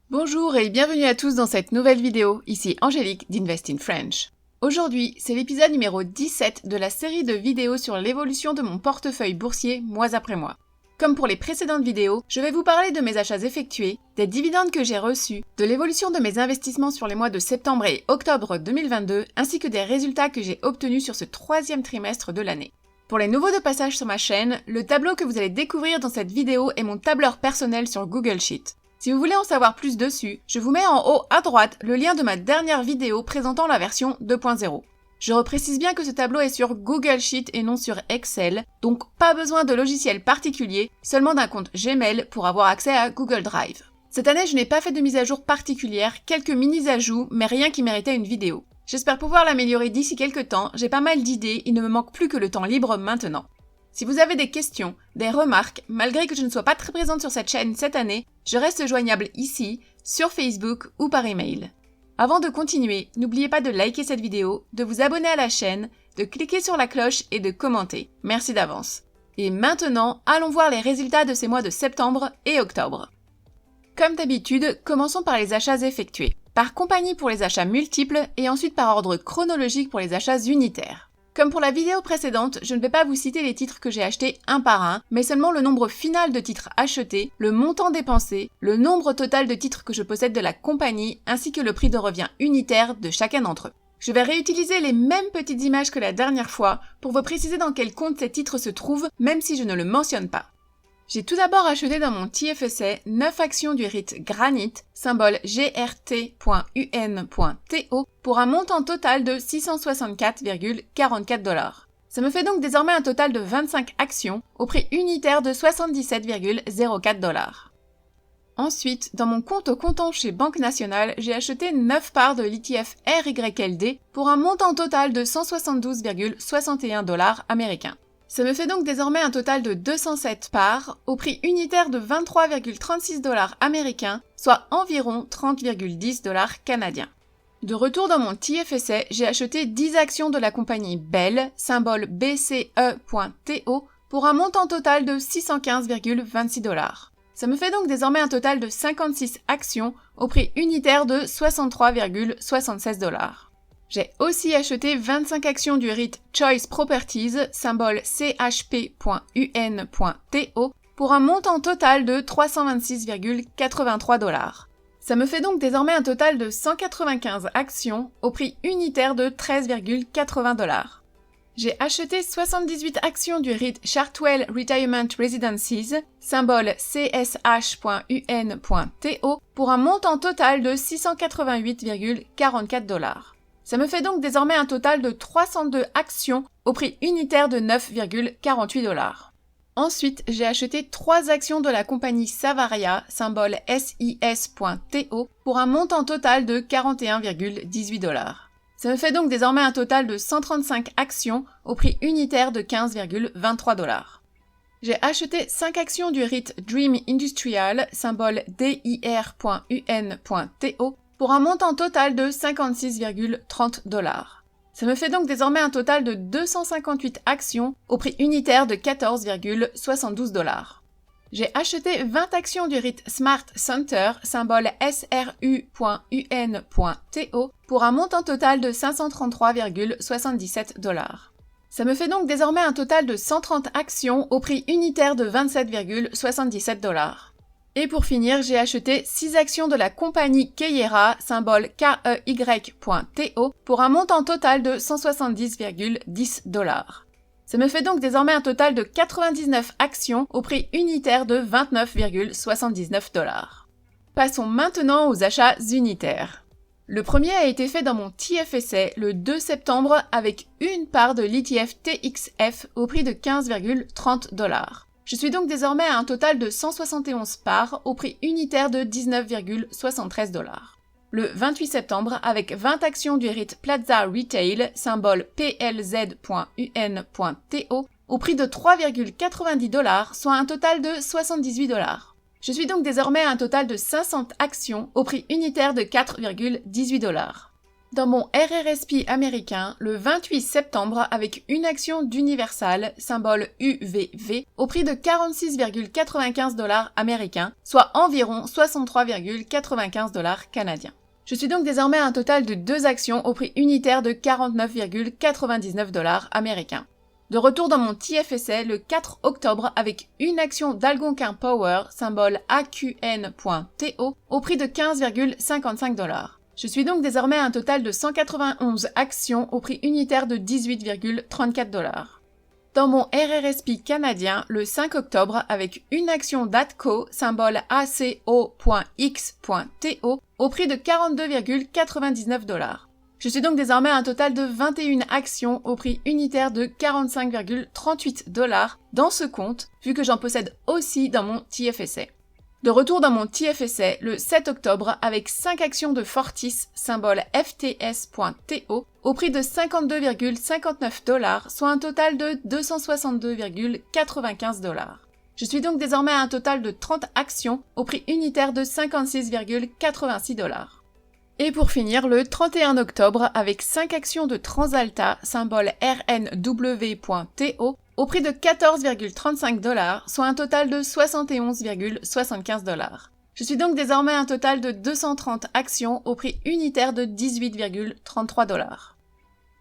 Bonjour et bienvenue à tous dans cette nouvelle vidéo, ici Angélique d'Invest in French. Aujourd'hui, c'est l'épisode numéro 17 de la série de vidéos sur l'évolution de mon portefeuille boursier mois après mois. Comme pour les précédentes vidéos, je vais vous parler de mes achats effectués, des dividendes que j'ai reçus, de l'évolution de mes investissements sur les mois de septembre et octobre 2022, ainsi que des résultats que j'ai obtenus sur ce troisième trimestre de l'année. Pour les nouveaux de passage sur ma chaîne, le tableau que vous allez découvrir dans cette vidéo est mon tableur personnel sur Google Sheet. Si vous voulez en savoir plus dessus, je vous mets en haut à droite le lien de ma dernière vidéo présentant la version 2.0. Je reprécise bien que ce tableau est sur Google Sheet et non sur Excel, donc pas besoin de logiciel particulier, seulement d'un compte Gmail pour avoir accès à Google Drive. Cette année, je n'ai pas fait de mise à jour particulière, quelques mini-ajouts, mais rien qui méritait une vidéo. J'espère pouvoir l'améliorer d'ici quelques temps, j'ai pas mal d'idées, il ne me manque plus que le temps libre maintenant. Si vous avez des questions, des remarques, malgré que je ne sois pas très présente sur cette chaîne cette année, je reste joignable ici, sur Facebook ou par email. Avant de continuer, n'oubliez pas de liker cette vidéo, de vous abonner à la chaîne, de cliquer sur la cloche et de commenter. Merci d'avance. Et maintenant, allons voir les résultats de ces mois de septembre et octobre. Comme d'habitude, commençons par les achats effectués, par compagnie pour les achats multiples et ensuite par ordre chronologique pour les achats unitaires. Comme pour la vidéo précédente, je ne vais pas vous citer les titres que j'ai achetés un par un, mais seulement le nombre final de titres achetés, le montant dépensé, le nombre total de titres que je possède de la compagnie, ainsi que le prix de revient unitaire de chacun d'entre eux. Je vais réutiliser les mêmes petites images que la dernière fois pour vous préciser dans quel compte ces titres se trouvent, même si je ne le mentionne pas. J'ai tout d'abord acheté dans mon TFSA 9 actions du REIT Granite, symbole GRT.UN.TO, pour un montant total de 664,44 $. Ça me fait donc désormais un total de 25 actions au prix unitaire de 77,04 $. Ensuite, dans mon compte au comptant chez Banque Nationale, j'ai acheté 9 parts de l'ETF RYLD pour un montant total de 172,61 $ américains. Ça me fait donc désormais un total de 207 parts au prix unitaire de 23,36 $ américains, soit environ 30,10 $ canadiens. De retour dans mon TFSA, j'ai acheté 10 actions de la compagnie Bell, symbole BCE.TO, pour un montant total de 615,26 $. Ça me fait donc désormais un total de 56 actions au prix unitaire de 63,76 $. J'ai aussi acheté 25 actions du REIT Choice Properties, symbole CHP.UN.TO, pour un montant total de 326,83 $. Ça me fait donc désormais un total de 195 actions au prix unitaire de 13,80 $. J'ai acheté 78 actions du REIT Chartwell Retirement Residences, symbole CSH.UN.TO, pour un montant total de 688,44 $. Ça me fait donc désormais un total de 302 actions au prix unitaire de 9,48 $. Ensuite, j'ai acheté 3 actions de la compagnie Savaria, symbole SIS.TO, pour un montant total de 41,18 $. Ça me fait donc désormais un total de 135 actions au prix unitaire de 15,23 $. J'ai acheté 5 actions du REIT Dream Industrial, symbole DIR.UN.TO, pour un montant total de 56,30 $. Ça me fait donc désormais un total de 258 actions au prix unitaire de 14,72 $. J'ai acheté 20 actions du REIT Smart Center, symbole SRU.UN.TO, pour un montant total de 533,77 $. Ça me fait donc désormais un total de 130 actions au prix unitaire de 27,77 $. Et pour finir, j'ai acheté 6 actions de la compagnie Keyera, symbole KEY.TO, pour un montant total de 170,10 $. Ça me fait donc désormais un total de 99 actions au prix unitaire de 29,79 $. Passons maintenant aux achats unitaires. Le premier a été fait dans mon TFSA le 2 septembre avec une part de l'ETF TXF au prix de 15,30 $. Je suis donc désormais à un total de 171 parts au prix unitaire de 19,73 $. Le 28 septembre, avec 20 actions du REIT Plaza Retail, symbole PLZ.UN.TO, au prix de 3,90 $, soit un total de 78 $. Je suis donc désormais à un total de 500 actions au prix unitaire de 4,18 $. Dans mon RRSP américain, le 28 septembre avec une action d'Universal, symbole UVV, au prix de 46,95 $ américains, soit environ 63,95 $ canadiens. Je suis donc désormais à un total de 2 actions au prix unitaire de 49,99 $ américains. De retour dans mon TFSA le 4 octobre avec une action d'Algonquin Power, symbole AQN.TO, au prix de 15,55 $. Je suis donc désormais à un total de 191 actions au prix unitaire de 18,34 $. Dans mon RRSP canadien, le 5 octobre, avec une action d'ATCO, symbole ACO.X.TO, au prix de 42,99 $. Je suis donc désormais à un total de 21 actions au prix unitaire de 45,38 $ dans ce compte, vu que j'en possède aussi dans mon TFSA. De retour dans mon TFSA le 7 octobre avec 5 actions de Fortis, symbole FTS.TO, au prix de 52,59 $, soit un total de 262,95 $. Je suis donc désormais à un total de 30 actions au prix unitaire de 56,86 $. Et pour finir, le 31 octobre avec 5 actions de Transalta, symbole RNW.TO, au prix de 14,35 $, soit un total de 71,75 $. Je suis donc désormais à un total de 230 actions au prix unitaire de 18,33 $.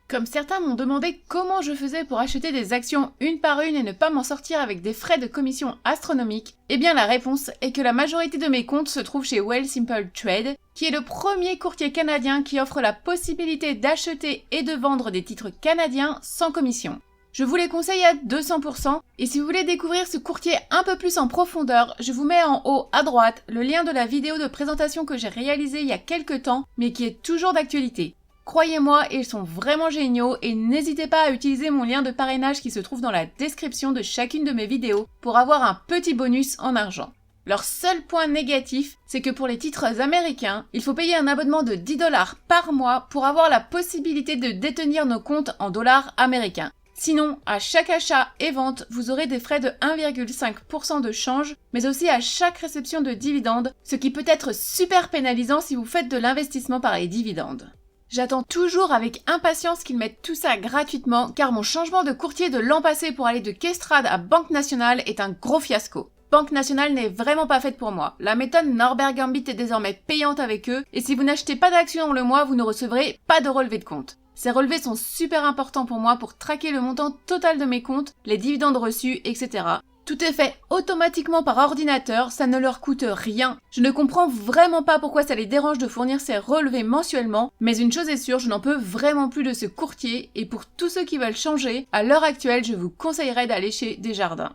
Comme certains m'ont demandé comment je faisais pour acheter des actions une par une et ne pas m'en sortir avec des frais de commission astronomiques, eh bien la réponse est que la majorité de mes comptes se trouvent chez Wealthsimple Trade, qui est le premier courtier canadien qui offre la possibilité d'acheter et de vendre des titres canadiens sans commission. Je vous les conseille à 200%, et si vous voulez découvrir ce courtier un peu plus en profondeur, je vous mets en haut à droite le lien de la vidéo de présentation que j'ai réalisée il y a quelques temps, mais qui est toujours d'actualité. Croyez-moi, ils sont vraiment géniaux et n'hésitez pas à utiliser mon lien de parrainage qui se trouve dans la description de chacune de mes vidéos pour avoir un petit bonus en argent. Leur seul point négatif, c'est que pour les titres américains, il faut payer un abonnement de 10 $ par mois pour avoir la possibilité de détenir nos comptes en dollars américains. Sinon, à chaque achat et vente, vous aurez des frais de 1,5% de change, mais aussi à chaque réception de dividendes, ce qui peut être super pénalisant si vous faites de l'investissement par les dividendes. J'attends toujours avec impatience qu'ils mettent tout ça gratuitement, car mon changement de courtier de l'an passé pour aller de Questrade à Banque Nationale est un gros fiasco. Banque Nationale n'est vraiment pas faite pour moi. La méthode Norbert Gambit est désormais payante avec eux, et si vous n'achetez pas d'actions dans le mois, vous ne recevrez pas de relevé de compte. Ces relevés sont super importants pour moi pour traquer le montant total de mes comptes, les dividendes reçus, etc. Tout est fait automatiquement par ordinateur, ça ne leur coûte rien. Je ne comprends vraiment pas pourquoi ça les dérange de fournir ces relevés mensuellement, mais une chose est sûre, je n'en peux vraiment plus de ce courtier, et pour tous ceux qui veulent changer, à l'heure actuelle, je vous conseillerais d'aller chez Desjardins.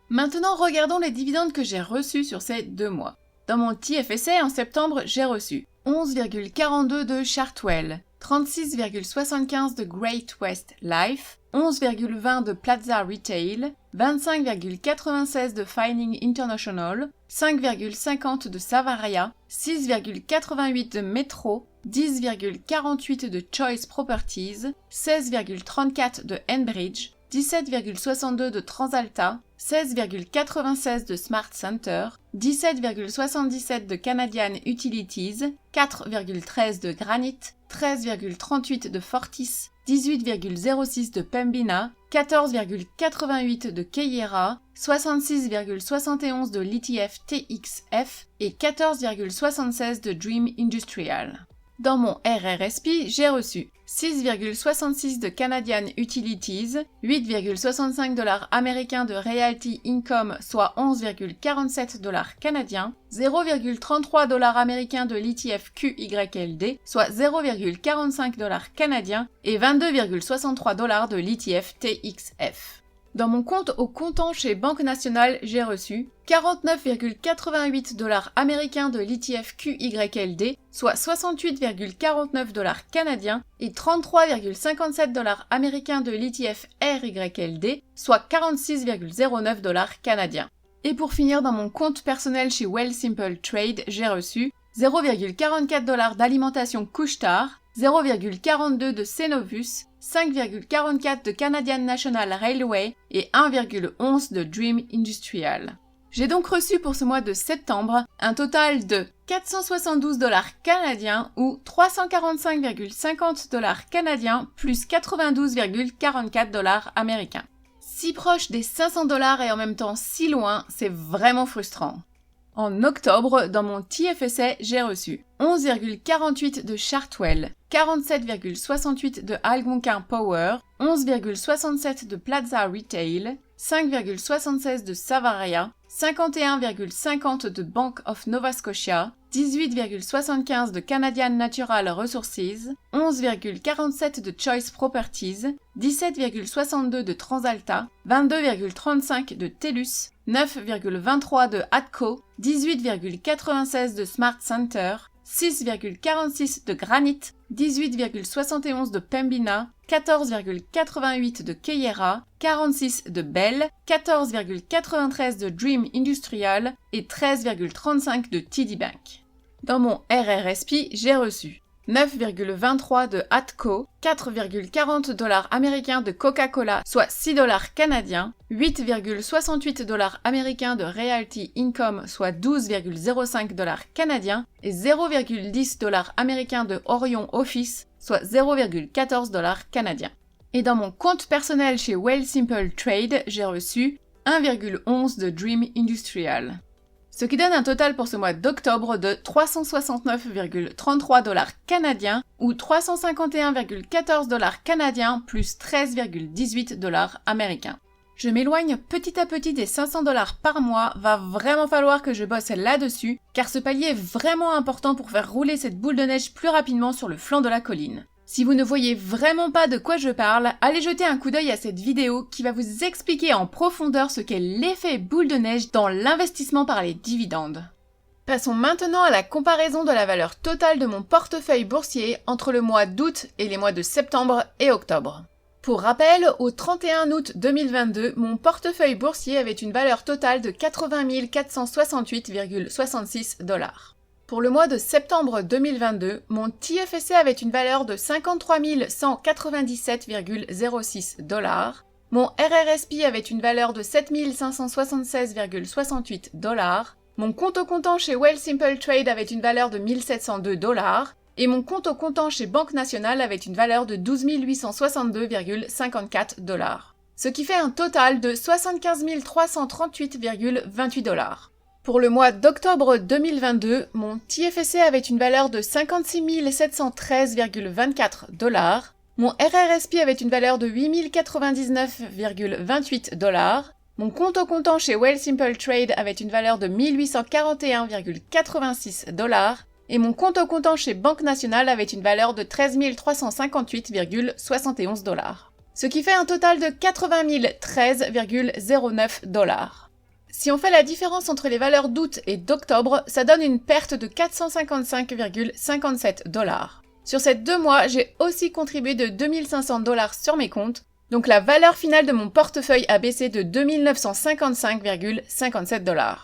Maintenant, regardons les dividendes que j'ai reçus sur ces 2 mois. Dans mon TFSA, en septembre, j'ai reçu 11,42 de Chartwell, 36,75 de Great West Life, 11,20 de Plaza Retail, 25,96 de Fining International, 5,50 de Savaria, 6,88 de Metro, 10,48 de Choice Properties, 16,34 de Enbridge, 17,62 de Transalta, 16,96 de Smart Center, 17,77 de Canadian Utilities, 4,13 de Granite, 13,38 de Fortis, 18,06 de Pembina, 14,88 de Keyera, 66,71 de l'ETF TXF et 14,76 de Dream Industrial. Dans mon RRSP, j'ai reçu 6,66 de Canadian Utilities, 8,65 $ américains de Realty Income, soit 11,47 $ canadiens, 0,33 $ américains de l'ETF QYLD, soit 0,45 $ canadiens, et 22,63 $ de l'ETF TXF. Dans mon compte au comptant chez Banque Nationale, j'ai reçu 49,88 $ américains de l'ETF QYLD, soit 68,49 $ canadiens, et 33,57 $ américains de l'ETF RYLD, soit 46,09 $ canadiens. Et pour finir, dans mon compte personnel chez Wealthsimple Trade, j'ai reçu 0,44 $ d'alimentation Couche-Tard, 0,42 de Cenovus, 5,44 de Canadian National Railway et 1,11 de Dream Industrial. J'ai donc reçu pour ce mois de septembre un total de 472 $ canadiens ou 345,50 $ canadiens plus 92,44 $ américains. Si proche des 500 $ et en même temps si loin, c'est vraiment frustrant. En octobre, dans mon TFSA, j'ai reçu 11,48 de Chartwell, 47,68 de Algonquin Power, 11,67 de Plaza Retail, 5,76 de Savaria, 51,50 de Bank of Nova Scotia, 18,75 de Canadian Natural Resources, 11,47 de Choice Properties, 17,62 de Transalta, 22,35 de TELUS, 9,23 de ATCO, 18,96 de Smart Center, 6,46 de Granite, 18,71 de Pembina, 14,88 de Keyera, 46 de Bell, 14,93 de Dream Industrial et 13,35 de TD Bank. Dans mon RRSP, j'ai reçu 9,23 de ATCO, 4,40 $ américains de Coca-Cola, soit 6 $ canadiens, 8,68 $ américains de Realty Income, soit 12,05 $ canadiens, et 0,10 $ américains de Orion Office, soit 0,14 $ canadiens. Et dans mon compte personnel chez Wealthsimple Trade, j'ai reçu 1,11 de Dream Industrial. Ce qui donne un total pour ce mois d'octobre de 369,33 $ canadiens ou 351,14 $ canadiens plus 13,18 $ américains. Je m'éloigne petit à petit des 500 $ par mois, va vraiment falloir que je bosse là-dessus car ce palier est vraiment important pour faire rouler cette boule de neige plus rapidement sur le flanc de la colline. Si vous ne voyez vraiment pas de quoi je parle, allez jeter un coup d'œil à cette vidéo qui va vous expliquer en profondeur ce qu'est l'effet boule de neige dans l'investissement par les dividendes. Passons maintenant à la comparaison de la valeur totale de mon portefeuille boursier entre le mois d'août et les mois de septembre et octobre. Pour rappel, au 31 août 2022, mon portefeuille boursier avait une valeur totale de 80 468,66 $. Pour le mois de septembre 2022, mon TFSA avait une valeur de 53 197,06 $. Mon RRSP avait une valeur de 7 576,68 $. Mon compte au comptant chez Wealthsimple Trade avait une valeur de 1 702 $. Et mon compte au comptant chez Banque Nationale avait une valeur de 12 862,54 $. Ce qui fait un total de 75 338,28 $. Pour le mois d'octobre 2022, mon TFSA avait une valeur de 56 713,24 $. Mon RRSP avait une valeur de 8 099,28 $. Mon compte au comptant chez Wealthsimple Trade avait une valeur de 1 841,86 $. Et mon compte au comptant chez Banque Nationale avait une valeur de 13 358,71 $. Ce qui fait un total de 80 013,09 $. Si on fait la différence entre les valeurs d'août et d'octobre, ça donne une perte de 455,57 $. Sur ces 2 mois, j'ai aussi contribué de 2 500 $ sur mes comptes, donc la valeur finale de mon portefeuille a baissé de 2 955,57 $.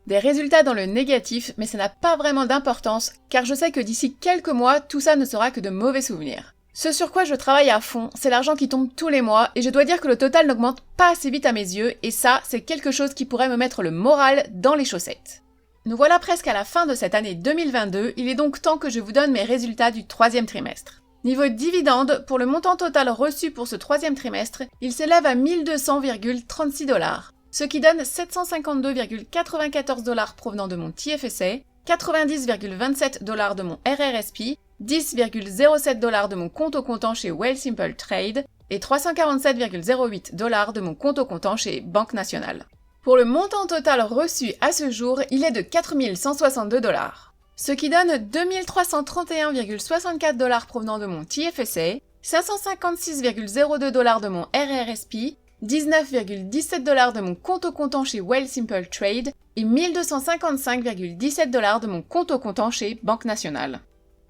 Des résultats dans le négatif, mais ça n'a pas vraiment d'importance, car je sais que d'ici quelques mois, tout ça ne sera que de mauvais souvenirs. Ce sur quoi je travaille à fond, c'est l'argent qui tombe tous les mois, et je dois dire que le total n'augmente pas assez vite à mes yeux, et ça, c'est quelque chose qui pourrait me mettre le moral dans les chaussettes. Nous voilà presque à la fin de cette année 2022, il est donc temps que je vous donne mes résultats du 3e trimestre. Niveau dividende, pour le montant total reçu pour ce 3e trimestre, il s'élève à 1200,36 $, ce qui donne 752,94 $ provenant de mon TFSA, 90,27 $ de mon RRSP, 10,07 $ de mon compte au comptant chez Wealthsimple Trade et 347,08 $ de mon compte au comptant chez Banque Nationale. Pour le montant total reçu à ce jour, il est de 4 162 $, ce qui donne 2 331,64 $ provenant de mon TFSA, 556,02 $ de mon RRSP, 19,17 $ de mon compte au comptant chez Wealthsimple Trade et 1255,17 $ de mon compte au comptant chez Banque Nationale.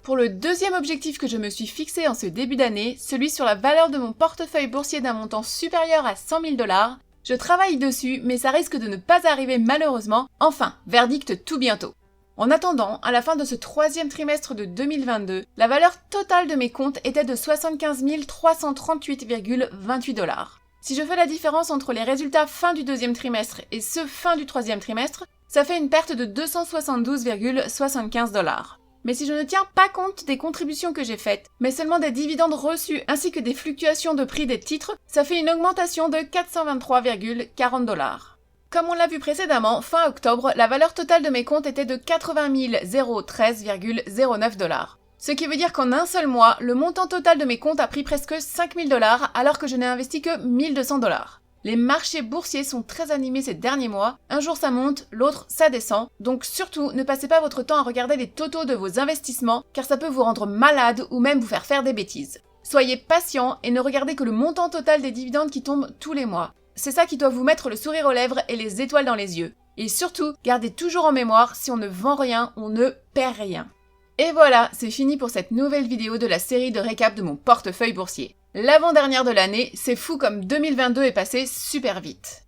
Pour le deuxième objectif que je me suis fixé en ce début d'année, celui sur la valeur de mon portefeuille boursier d'un montant supérieur à 100 000 $, je travaille dessus, mais ça risque de ne pas arriver malheureusement. Enfin, verdict tout bientôt. En attendant, à la fin de ce 3e trimestre de 2022, la valeur totale de mes comptes était de 75 338,28 $. Si je fais la différence entre les résultats fin du deuxième trimestre et ceux fin du troisième trimestre, ça fait une perte de 272,75 $. Mais si je ne tiens pas compte des contributions que j'ai faites, mais seulement des dividendes reçus ainsi que des fluctuations de prix des titres, ça fait une augmentation de 423,40 $. Comme on l'a vu précédemment, fin octobre, la valeur totale de mes comptes était de 80 013,09 $. Ce qui veut dire qu'en un seul mois, le montant total de mes comptes a pris presque 5 000 $ alors que je n'ai investi que 1 200 $. Les marchés boursiers sont très animés ces derniers mois, un jour ça monte, l'autre ça descend, donc surtout ne passez pas votre temps à regarder les totaux de vos investissements car ça peut vous rendre malade ou même vous faire faire des bêtises. Soyez patient et ne regardez que le montant total des dividendes qui tombent tous les mois. C'est ça qui doit vous mettre le sourire aux lèvres et les étoiles dans les yeux. Et surtout, gardez toujours en mémoire, si on ne vend rien, on ne perd rien. Et voilà, c'est fini pour cette nouvelle vidéo de la série de récap de mon portefeuille boursier. L'avant-dernière de l'année, c'est fou comme 2022 est passé super vite.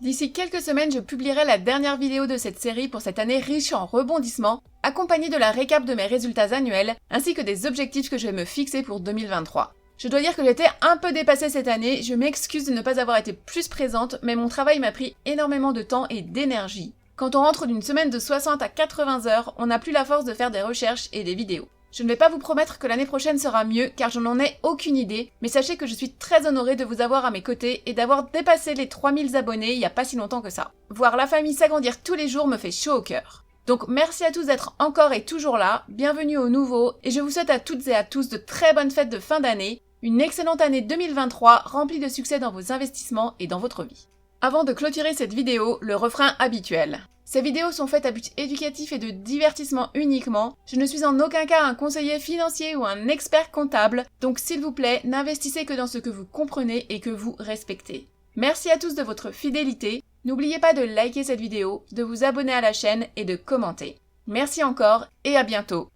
D'ici quelques semaines, je publierai la dernière vidéo de cette série pour cette année riche en rebondissements, accompagnée de la récap de mes résultats annuels, ainsi que des objectifs que je vais me fixer pour 2023. Je dois dire que j'étais un peu dépassée cette année, je m'excuse de ne pas avoir été plus présente, mais mon travail m'a pris énormément de temps et d'énergie. Quand on rentre d'une semaine de 60 à 80 heures, on n'a plus la force de faire des recherches et des vidéos. Je ne vais pas vous promettre que l'année prochaine sera mieux car je n'en ai aucune idée, mais sachez que je suis très honorée de vous avoir à mes côtés et d'avoir dépassé les 3000 abonnés il n'y a pas si longtemps que ça. Voir la famille s'agrandir tous les jours me fait chaud au cœur. Donc merci à tous d'être encore et toujours là, bienvenue aux nouveaux, et je vous souhaite à toutes et à tous de très bonnes fêtes de fin d'année, une excellente année 2023 remplie de succès dans vos investissements et dans votre vie. Avant de clôturer cette vidéo, le refrain habituel. Ces vidéos sont faites à but éducatif et de divertissement uniquement. Je ne suis en aucun cas un conseiller financier ou un expert comptable, donc s'il vous plaît, n'investissez que dans ce que vous comprenez et que vous respectez. Merci à tous de votre fidélité. N'oubliez pas de liker cette vidéo, de vous abonner à la chaîne et de commenter. Merci encore et à bientôt.